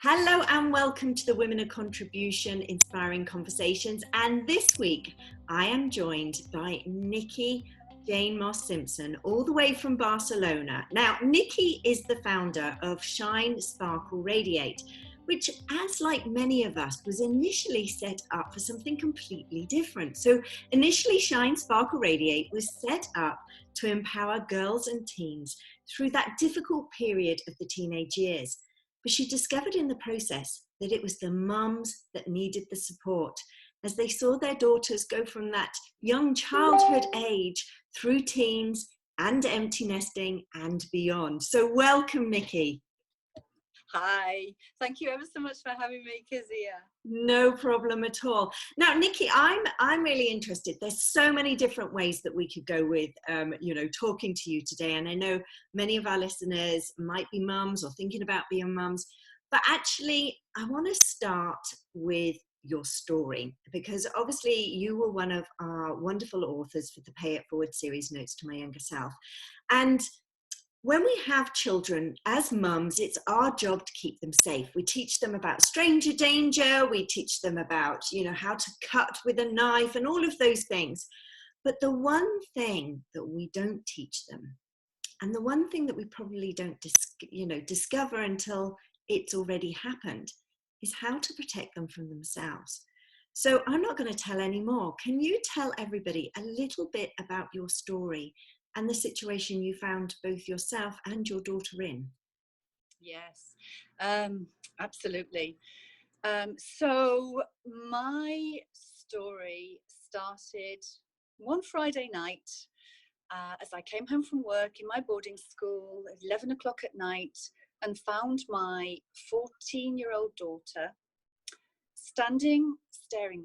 Hello and welcome to the Women of Contribution Inspiring Conversations. And this week I am joined by Niki Jane Moss Simpson, all the way from Barcelona. Now, Niki is the founder of Shine, Sparkle, Radiate, which, as like many of us, was initially set up for something completely different. So initially, Shine, Sparkle, Radiate was set up to empower girls and teens through that difficult period of the teenage years. But she discovered in the process that it was the mums that needed the support as they saw their daughters go from that young childhood age through teens and empty nesting and beyond. So welcome, Niki. Hi, thank you ever so much for having me, Kezia. No problem at all. Now, Niki, I'm really interested. There's so many different ways that we could go with, talking to you today. And I know many of our listeners might be mums or thinking about being mums. But actually, I want to start with your story, because obviously you were one of our wonderful authors for the Pay It Forward series, Notes to My Younger Self. And when we have children, as mums, it's our job to keep them safe. We teach them about stranger danger. We teach them about, how to cut with a knife and all of those things. But the one thing that we don't teach them, and the one thing that we probably don't, discover until it's already happened, is how to protect them from themselves. So I'm not going to tell any more. Can you tell everybody a little bit about your story and the situation you found both yourself and your daughter in? Yes, absolutely. So my story started one Friday night as I came home from work in my boarding school at 11 o'clock at night and found my 14-year-old daughter staring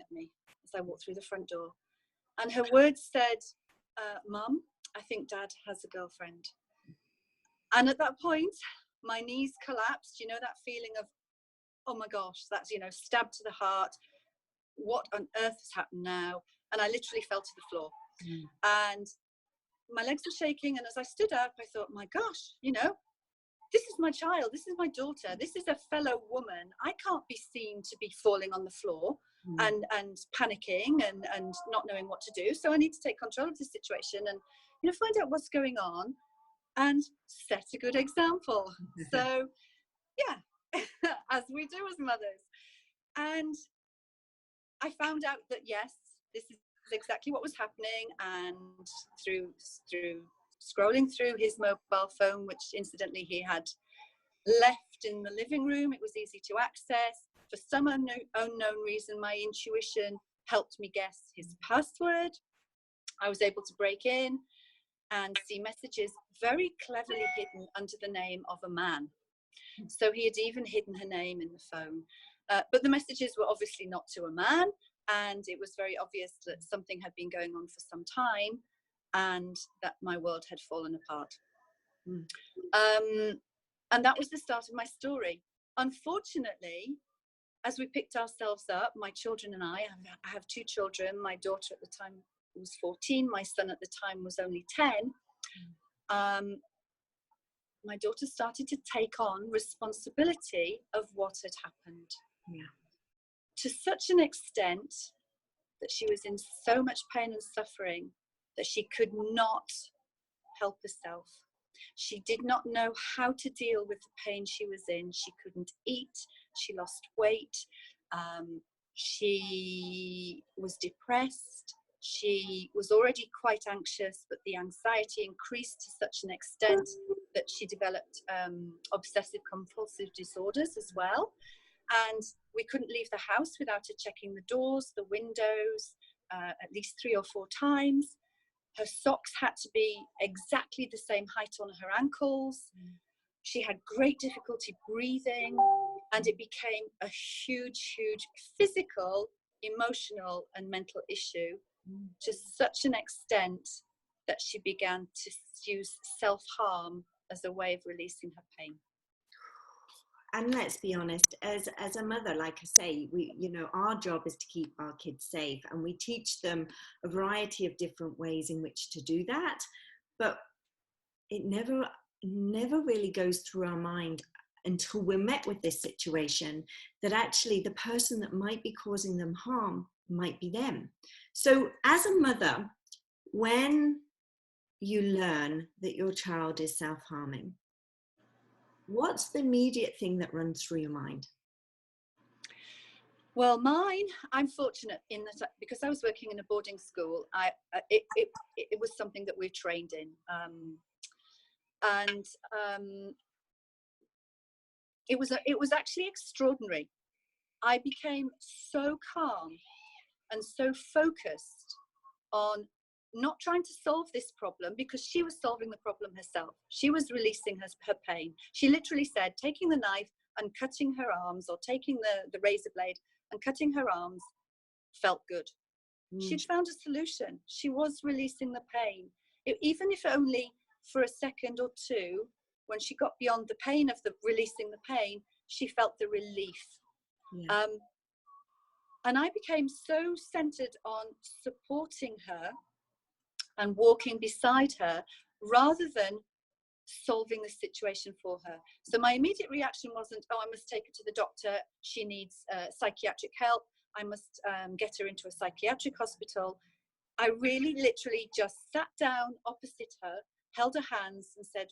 at me as I walked through the front door. And her words said, "Mum, I think Dad has a girlfriend." And at that point, my knees collapsed. That feeling of, oh my gosh, that's, stabbed to the heart. What on earth has happened now? And I literally fell to the floor. And my legs were shaking. And as I stood up, I thought, my gosh, this is my child. This is my daughter. This is a fellow woman. I can't be seen to be falling on the floor and panicking and not knowing what to do. So I need to take control of the situation and, find out what's going on and set a good example. So, yeah, as we do as mothers. And I found out that, yes, this is exactly what was happening. And through scrolling through his mobile phone, which incidentally he had left in the living room, it was easy to access. For some unknown reason, my intuition helped me guess his password. I was able to break in and see messages very cleverly hidden under the name of a man. So he had even hidden her name in the phone. But the messages were obviously not to a man, and it was very obvious that something had been going on for some time and that my world had fallen apart. And that was the start of my story. Unfortunately, as we picked ourselves up, my children and I have two children. My daughter at the time was 14. My son at the time was only 10. My daughter started to take on responsibility of what had happened. Yeah. To such an extent that she was in so much pain and suffering that she could not help herself. She did not know how to deal with the pain she was in. She couldn't eat. She lost weight. She was depressed. She was already quite anxious, but the anxiety increased to such an extent that she developed obsessive compulsive disorders as well. And we couldn't leave the house without her checking the doors, the windows, at least 3 or 4 times. Her socks had to be exactly the same height on her ankles. She had great difficulty breathing, and it became a huge, huge physical, emotional, and mental issue to such an extent that she began to use self-harm as a way of releasing her pain. And let's be honest, as a mother, like I say, our job is to keep our kids safe, and we teach them a variety of different ways in which to do that. But it never really goes through our mind until we're met with this situation, that actually the person that might be causing them harm might be them. So as a mother, when you learn that your child is self-harming, what's the immediate thing that runs through your mind? Well, mine, I'm fortunate in that because I was working in a boarding school, it was something that we're trained in. And it was actually extraordinary. I became so calm and so focused on not trying to solve this problem, because she was solving the problem herself. She was releasing her pain. She literally said taking the knife and cutting her arms, or taking the razor blade and cutting her arms, felt good. She'd found a solution. She was releasing the pain, even if only for a second or two. When she got beyond the pain of the releasing the pain, she felt the relief. Yeah. And I became so centered on supporting her and walking beside her, rather than solving the situation for her. So my immediate reaction wasn't, oh, I must take her to the doctor, she needs psychiatric help, I must get her into a psychiatric hospital. I really literally just sat down opposite her, held her hands and said,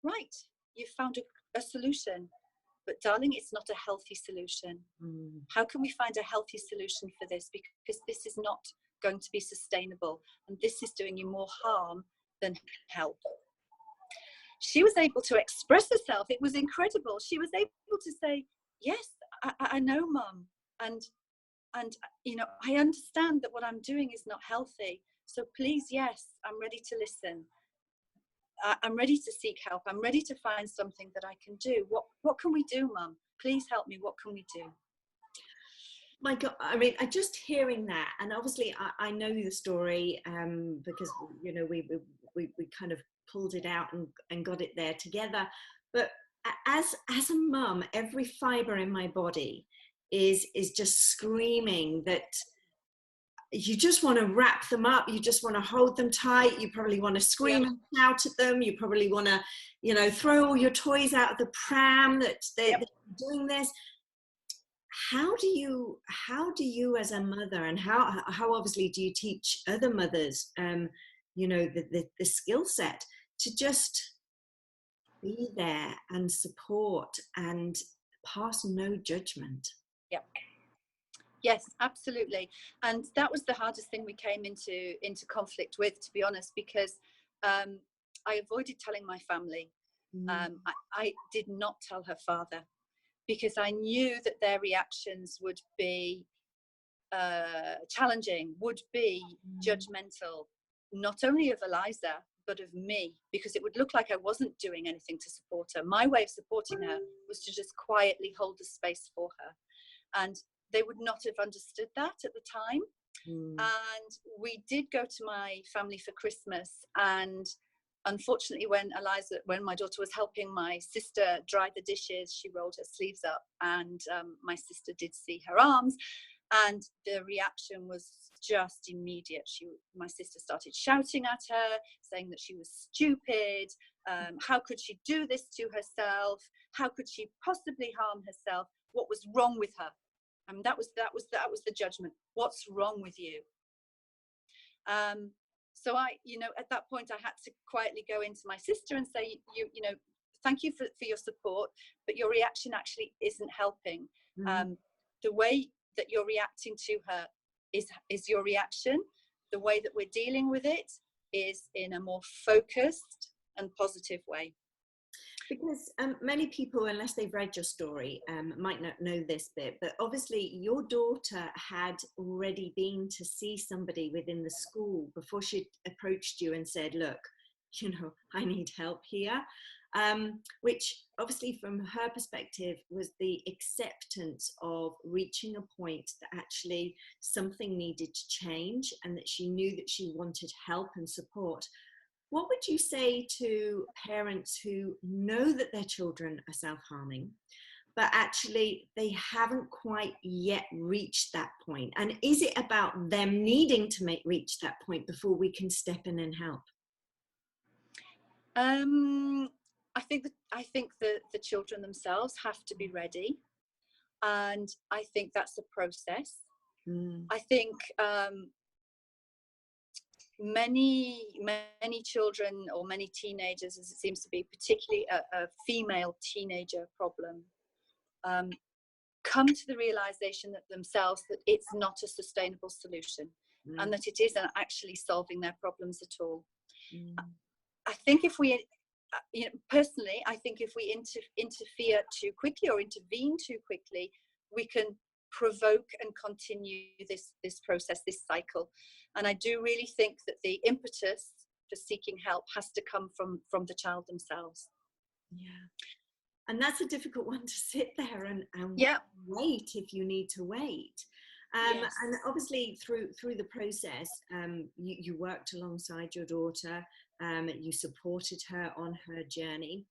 right, you've found a solution, but darling, it's not a healthy solution. How can we find a healthy solution for this? Because this is not going to be sustainable, and this is doing you more harm than help. She was able to express herself. It was incredible. She was able to say, yes, I know, Mum, and you know, I understand that what I'm doing is not healthy, so please, yes, I'm ready to listen. I'm ready to seek help. I'm ready to find something that I can do. What can we do, Mum? Please help me. What can we do? My God, I mean, I just hearing that, and obviously I know the story because, you know, we kind of pulled it out and got it there together. But as a mum, every fiber in my body is just screaming that you just want to wrap them up, you just want to hold them tight, you probably want to scream and shout at them, you probably want to, you know, throw all your toys out of the pram that they're doing this. How do you as a mother, and how obviously do you teach other mothers you know, the skill set to just be there and support and pass no judgment? Yes, absolutely. And that was the hardest thing we came into conflict with, to be honest, because I avoided telling my family. I did not tell her father, because I knew that their reactions would be challenging, would be judgmental, not only of Eliza, but of me, because it would look like I wasn't doing anything to support her. My way of supporting her was to just quietly hold the space for her. And they would not have understood that at the time. And we did go to my family for Christmas, and unfortunately when my daughter was helping my sister dry the dishes, she rolled her sleeves up, and my sister did see her arms, and the reaction was just immediate. My sister started shouting at her, saying that she was stupid. How could she do this to herself? How could she possibly harm herself? What was wrong with her? That was the judgment. What's wrong with you? So I, you know, at that point I had to quietly go into my sister and say, you know, thank you for your support, but your reaction actually isn't helping. The way that you're reacting to her is your reaction. The way that we're dealing with it is in a more focused and positive way. Because many people, unless they've read your story, might not know this bit, but obviously your daughter had already been to see somebody within the school before she approached you and said, look, you know, I need help here, which obviously from her perspective was the acceptance of reaching a point that actually something needed to change, and that she knew that she wanted help and support. What would you say to parents who know that their children are self-harming, but actually they haven't quite yet reached that point? And is it about them needing to reach that point before we can step in and help? I think the children themselves have to be ready, and I think that's a process. I think many children, or many teenagers, as it seems to be, particularly a female teenager problem, come to the realization that themselves that it's not a sustainable solution, and that it isn't actually solving their problems at all. I think if we, personally, I think if we interfere too quickly or intervene too quickly, we can provoke and continue this process, this cycle. And I do really think that the impetus for seeking help has to come from the child themselves. Yeah. And that's a difficult one to sit there and yeah. wait if you need to wait. Yes. And obviously through the process, you worked alongside your daughter, you supported her on her journey.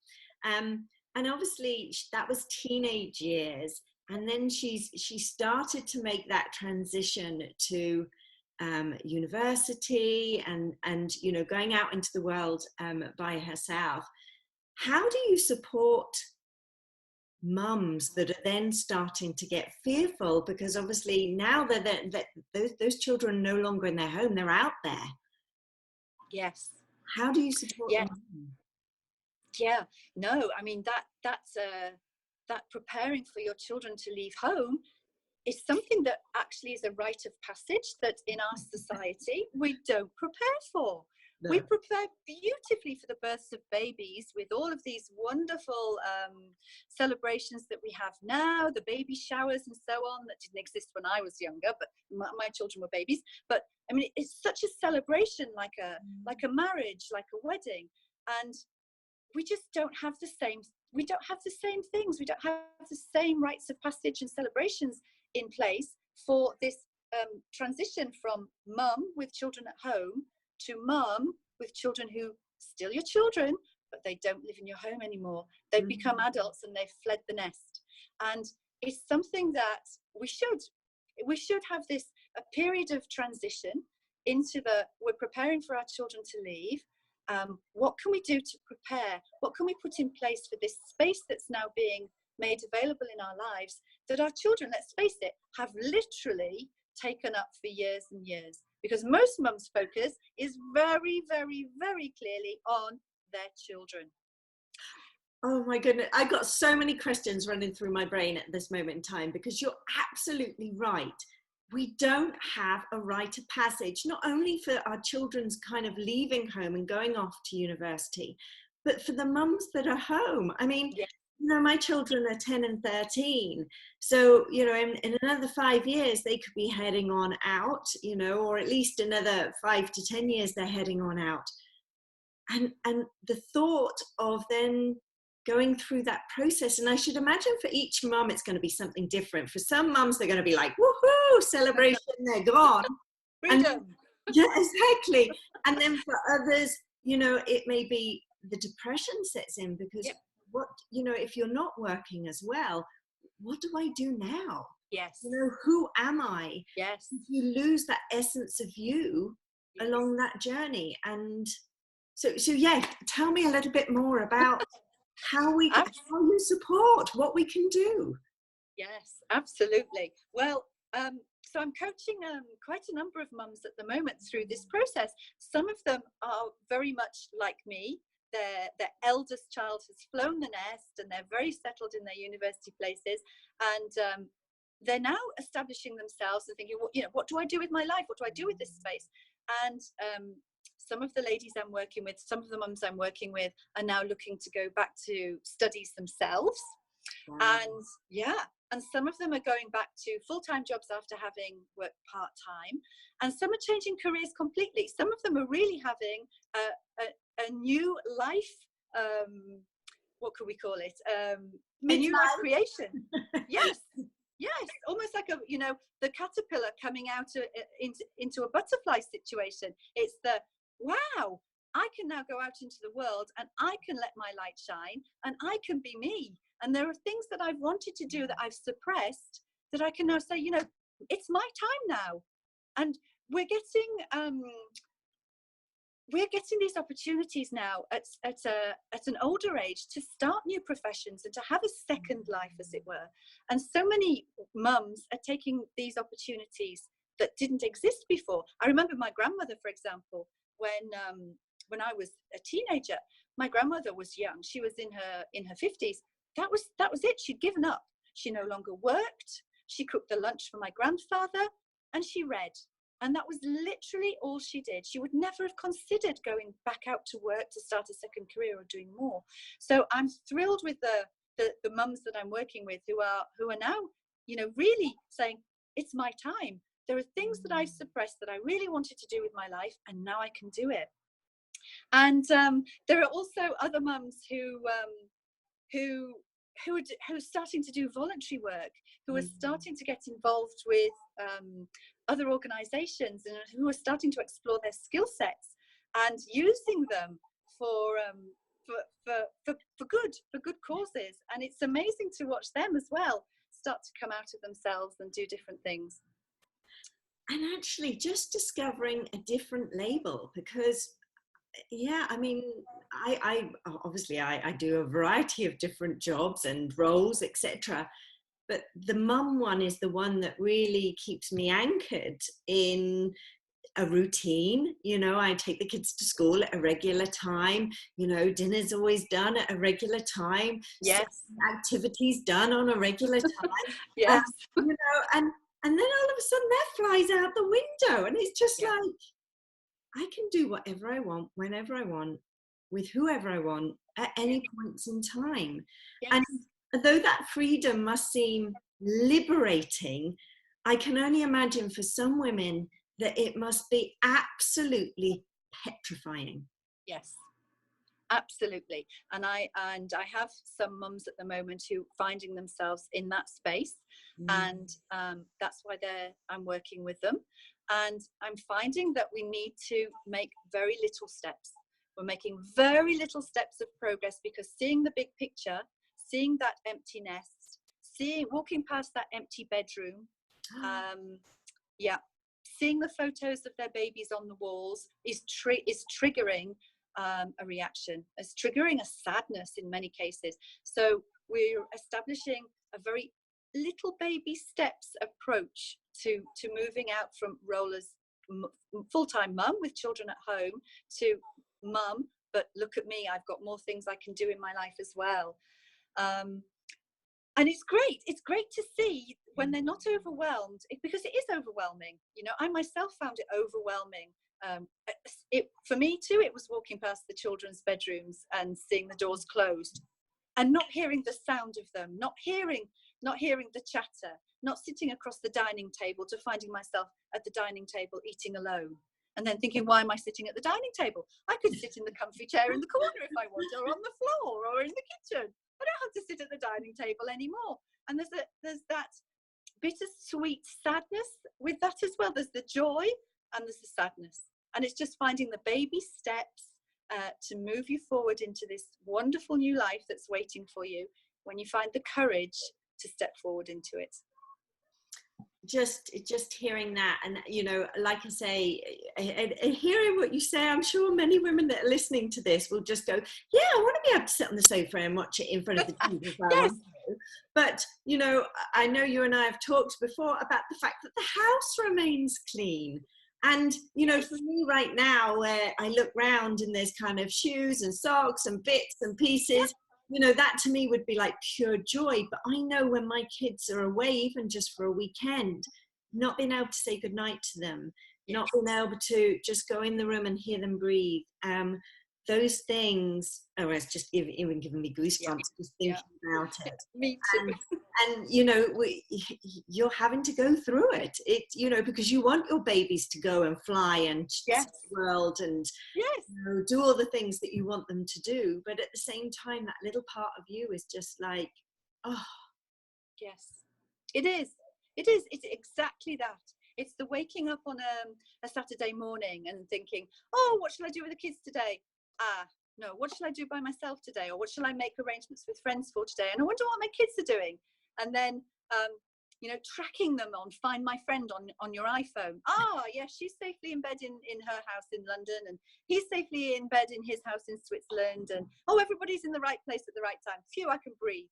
And obviously that was teenage years. And then she started to make that transition to university and going out into the world by herself. How do you support mums that are then starting to get fearful, because obviously now that those children are no longer in their home, they're out there? Yes. How do you support them? Yeah, no, I mean that preparing for your children to leave home is something that actually is a rite of passage that in our society we don't prepare for. No. We prepare beautifully for the births of babies with all of these wonderful celebrations that we have now, the baby showers and so on, that didn't exist when I was younger, but my children were babies. But I mean, it's such a celebration, like a marriage, like a wedding, and we just don't have the same. We don't have the same things. We don't have the same rites of passage and celebrations in place for this transition from mum with children at home to mum with children who still your children, but they don't live in your home anymore. They've become adults and they've fled the nest. And it's something that we should have this a period of transition into we're preparing for our children to leave. What can we do to prepare? What can we put in place for this space that's now being made available in our lives that our children, let's face it, have literally taken up for years and years? Because most mums' focus is very, very, very clearly on their children. Oh my goodness, I've got so many questions running through my brain at this moment in time, because you're absolutely right. We don't have a rite of passage, not only for our children's kind of leaving home and going off to university, but for the mums that are home. I mean, yeah. My children are 10 and 13. So, in another 5 years, they could be heading on out, or at least another 5 to 10 years, they're heading on out. And the thought of then going through that process, and I should imagine for each mum it's going to be something different. For some mums, they're going to be like, woohoo, celebration, they're gone. Freedom. Yeah, exactly. And then for others, it may be the depression sets in, because what, if you're not working as well, what do I do now? Yes. Who am I? Yes. You lose that essence of you along that journey. And so yeah, tell me a little bit more about how you support, what we can do. Yes, absolutely. Well, so I'm coaching quite a number of mums at the moment through this process. Some of them are very much like me. Their eldest child has flown the nest and they're very settled in their university places, and they're now establishing themselves and thinking, what do I do with my life? What do I do with this space? And some of the ladies I'm working with, some of the mums I'm working with, are now looking to go back to studies themselves. Wow. And some of them are going back to full-time jobs after having worked part-time, and some are changing careers completely. Some of them are really having a new life, what could we call it? A new life creation. Yes, almost like the caterpillar coming out into a butterfly situation. It's wow, I can now go out into the world and I can let my light shine and I can be me. And there are things that I've wanted to do that I've suppressed that I can now say, it's my time now. And we're getting we're getting these opportunities now at an older age to start new professions and to have a second life, as it were. And so many mums are taking these opportunities that didn't exist before. I remember my grandmother, for example, when I was a teenager, my grandmother was young. She was in her 50s. That was it. She'd given up. She no longer worked. She cooked the lunch for my grandfather, and she read. And that was literally all she did. She would never have considered going back out to work to start a second career or doing more. So I'm thrilled with the mums that I'm working with who are now, you know, really saying, it's my time. There are things that I suppressed that I really wanted to do with my life, and now I can do it. And there are also other mums who are starting to do voluntary work, who are starting to get involved with other organizations, and who are starting to explore their skill sets and using them for good causes. And it's amazing to watch them as well start to come out of themselves and do different things. And actually just discovering a different label, because yeah, I mean, I obviously I do a variety of different jobs and roles, etc. But the mum one is the one that really keeps me anchored in a routine. You know, I take the kids to school at a regular time. You know, dinner's always done at a regular time. Yes. Activities done on a regular time. Yes. You know, and then all of a sudden that flies out the window, and it's just like, I can do whatever I want, whenever I want, with whoever I want, at any points in time. Yes. And though that freedom must seem liberating, I can only imagine for some women that it must be absolutely petrifying. Yes, absolutely. And I have some mums at the moment who are finding themselves in that space, and that's why I'm working with them. And I'm finding that we need to make very little steps. We're making very little steps of progress, because seeing the big picture, seeing that empty nest, walking past that empty bedroom, seeing the photos of their babies on the walls is triggering a reaction, is triggering a sadness in many cases. So we're establishing a very little baby steps approach to moving out from role as full-time mum with children at home to mum, but look at me, I've got more things I can do in my life as well. And it's great to see when they're not overwhelmed, because it is overwhelming. You know, I myself found it overwhelming. For me too, it was walking past the children's bedrooms and seeing the doors closed and not hearing the sound of them, not hearing the chatter, not sitting across the dining table to finding myself at the dining table eating alone. And then thinking, why am I sitting at the dining table? I could sit in the comfy chair in the corner if I want, or on the floor, or in the kitchen. I don't have to sit at the dining table anymore. And there's that bittersweet sadness with that as well. There's the joy and there's the sadness. And it's just finding the baby steps to move you forward into this wonderful new life that's waiting for you when you find the courage to step forward into it. Just hearing that, and you know, like I say, hearing what you say, I'm sure many women that are listening to this will just go, yeah, I want to be able to sit on the sofa and watch it in front of the TV if I want to. But you know, I know you and I have talked before about the fact that the house remains clean. And you know, for me right now, where I look round and there's kind of shoes and socks and bits and pieces, you know, that to me would be like pure joy. But I know when my kids are away, even just for a weekend, not being able to say goodnight to them, not being able to just go in the room and hear them breathe, those things, it's just even giving me goosebumps just thinking about it. Me too. And you know, you're having to go through it, you know, because you want your babies to go and fly and see the world and you know, do all the things that you want them to do. But at the same time, that little part of you is just like, oh. Yes, it is. It's exactly that. It's the waking up on a Saturday morning and thinking, oh, what shall I do with the kids today? No, what shall I do by myself today? Or what shall I make arrangements with friends for today? And I wonder what my kids are doing. And then, tracking them on Find My Friend on your iPhone. Yes, she's safely in bed in her house in London, and he's safely in bed in his house in Switzerland, and everybody's in the right place at the right time. Phew, I can breathe.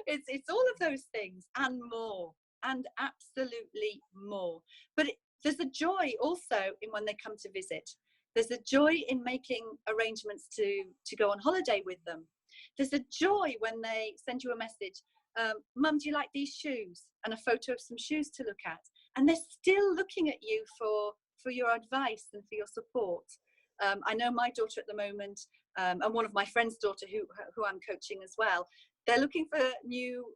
It's all of those things and more, and absolutely more. But there's a joy also in when they come to visit. There's a joy in making arrangements to go on holiday with them. There's a joy when they send you a message, Mum, do you like these shoes? And a photo of some shoes to look at. And they're still looking at you for your advice and for your support. I know my daughter at the moment, and one of my friend's daughter who I'm coaching as well, they're looking for new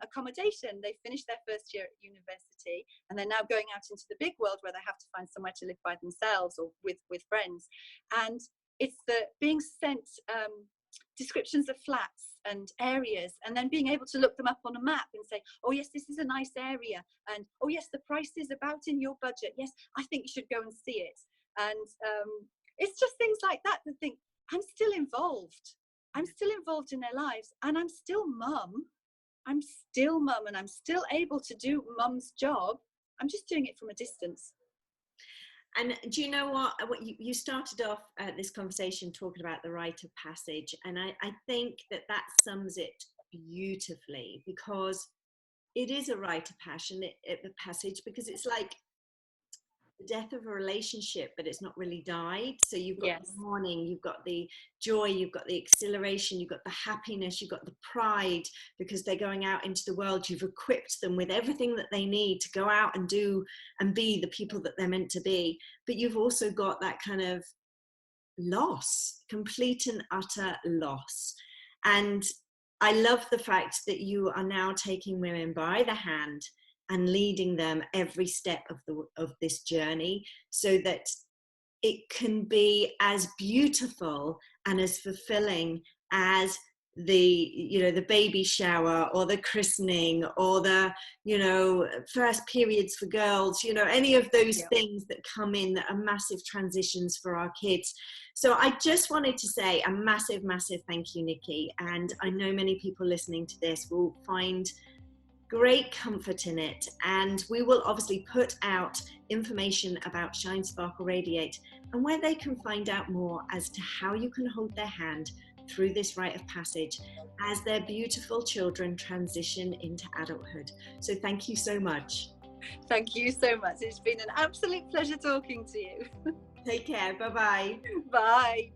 accommodation. They finished their first year at university, and they're now going out into the big world where they have to find somewhere to live by themselves or with friends. And it's the being sent descriptions of flats and areas, and then being able to look them up on a map and say, oh yes, this is a nice area, and oh yes, the price is about in your budget. Yes, I think you should go and see it. And it's just things like that to think, I'm still involved. I'm still involved in their lives, and I'm still mum. I'm still mum, and I'm still able to do mum's job. I'm just doing it from a distance. And do you know what you started off this conversation talking about the rite of passage, and I think that sums it beautifully, because it is a rite of passage, because it's like the death of a relationship, but it's not really died. So you've got the mourning, you've got the joy, you've got the exhilaration, you've got the happiness, you've got the pride, because they're going out into the world. You've equipped them with everything that they need to go out and do and be the people that they're meant to be. But you've also got that kind of loss, complete and utter loss. And I love the fact that you are now taking women by the hand and leading them every step of this journey, so that it can be as beautiful and as fulfilling as the baby shower or the christening or the first periods for girls, any of those things that come in that are massive transitions for our kids. So I just wanted to say a massive thank you, Niki, and I know many people listening to this will find great comfort in it, and we will obviously put out information about Shine, Sparkle, Radiate and where they can find out more as to how you can hold their hand through this rite of passage as their beautiful children transition into adulthood. So thank you so much. Thank you so much. It's been an absolute pleasure talking to you. Take care. Bye-bye. Bye.